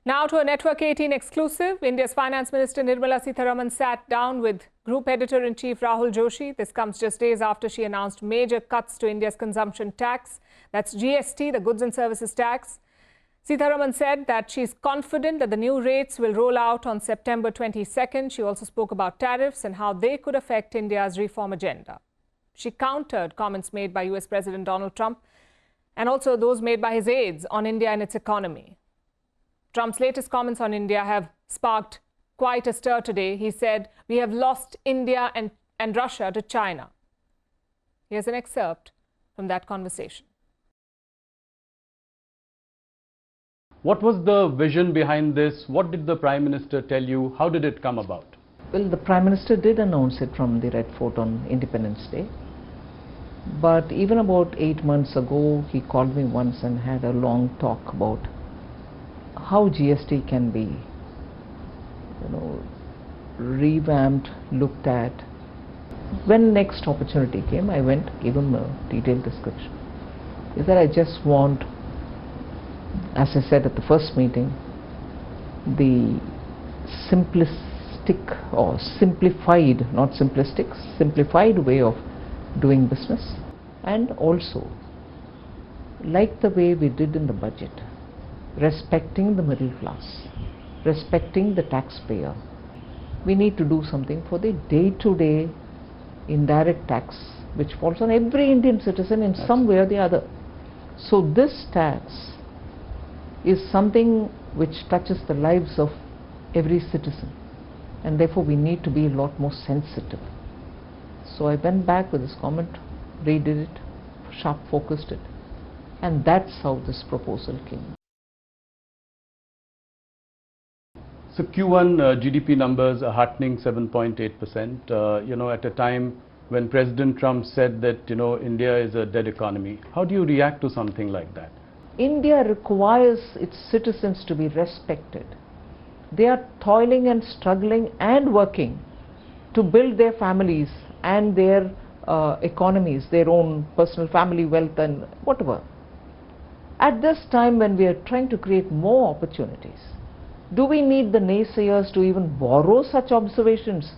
Now to a Network 18 exclusive. India's Finance Minister Nirmala Sitharaman sat down with Group Editor-in-Chief Rahul Joshi. This comes just days after she announced major cuts to India's consumption tax. That's GST, the goods and services tax. Sitharaman said that she's confident that the new rates will roll out on September 22nd. She also spoke about tariffs and how they could affect India's reform agenda. She countered comments made by US President Donald Trump and also those made by his aides on India and its economy. Trump's latest comments on India have sparked quite a stir today. He said, "We have lost India and Russia to China." Here's an excerpt from that conversation. What was the vision behind this? What did the Prime Minister tell you? How did it come about? Well, the Prime Minister did announce it from the Red Fort on Independence Day. But even about 8 months ago, he called me once and had a long talk about how GST can be, revamped, looked at. When next opportunity came, I went, gave him a detailed description. He said, I just want, as I said at the first meeting, the simplistic or simplified, not simplistic, simplified way of doing business, and also like the way we did in the budget, respecting the middle class, respecting the taxpayer. We need to do something for the day-to-day indirect tax which falls on every Indian citizen in some way or the other. So this tax is something which touches the lives of every citizen, and therefore we need to be a lot more sensitive. So I went back with this comment, redid it, sharp focused it, and that's how this proposal came. So Q1 GDP numbers are heartening, 7.8%. At a time when President Trump said that India is a dead economy. How do you react to something like that? India requires its citizens to be respected. They are toiling and struggling and working to build their families and their economies, their own personal family wealth and whatever. At this time when we are trying to create more opportunities, do we need the naysayers to even borrow such observations,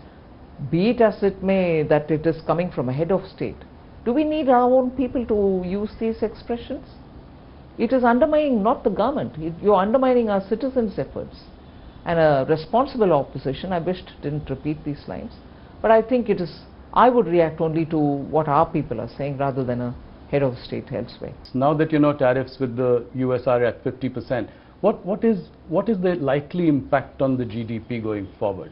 be it as it may that it is coming from a head of state? Do we need our own people to use these expressions? It is undermining not the government, you're undermining our citizens' efforts. And a responsible opposition, I wished didn't repeat these lines, but I think it is, I would react only to what our people are saying rather than a head of state elsewhere. Now that tariffs with the US are at 50%, what is the likely impact on the GDP going forward?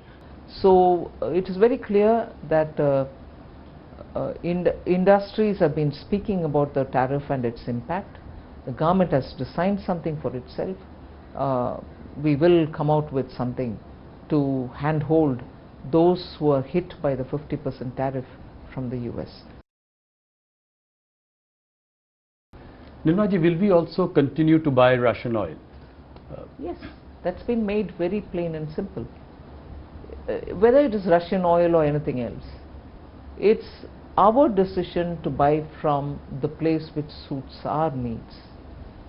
So it is very clear that industries have been speaking about the tariff and its impact. The government has designed something for itself. We will come out with something to handhold those who are hit by the 50% tariff from the US. Nirmala ji, will we also continue to buy Russian oil? Yes, that's been made very plain and simple. Whether it is Russian oil or anything else, it's our decision to buy from the place which suits our needs,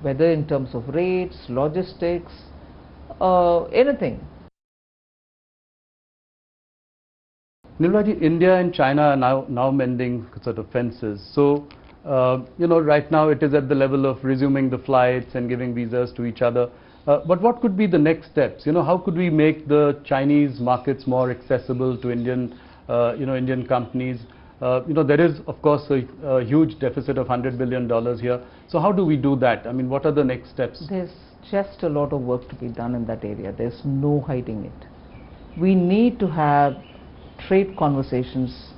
whether in terms of rates, logistics, anything. Nirmala ji, India and China are now mending sort of fences. So, right now it is at the level of resuming the flights and giving visas to each other. But what could be the next steps? How could we make the Chinese markets more accessible to Indian companies? There is, of course, a huge deficit of $100 billion here. So how do we do that? I mean, what are the next steps? There's just a lot of work to be done in that area. There's no hiding it. We need to have trade conversations,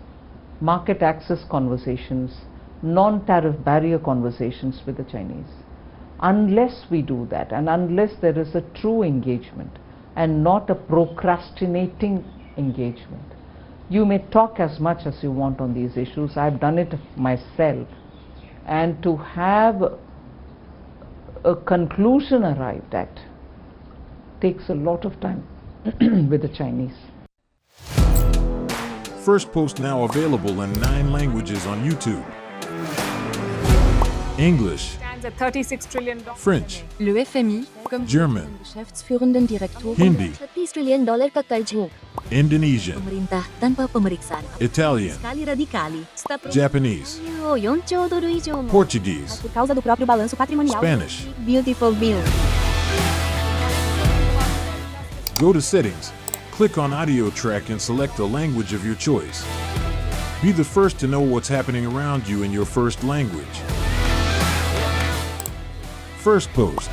market access conversations, non-tariff barrier conversations with the Chinese. Unless we do that, and unless there is a true engagement and not a procrastinating engagement, you may talk as much as you want on these issues. I've done it myself, and to have a conclusion arrived at takes a lot of time with the Chinese. Firstpost now available in 9 languages on YouTube. English, Stands at $36 trillion. French, Le FMI German, Geschäftsführenden Direktoren Hindi, $30 trillion ka कर्ज हो. Indonesian, Pemerintah tanpa pemeriksaan. Italian, Sekali radikali. Japanese, 4兆ドル以上も Portuguese, por causa do próprio balanço patrimonial. Spanish. Beautiful bill. Go to Settings, click on Audio Track and select the language of your choice. Be the first to know what's happening around you in your first language. Firstpost.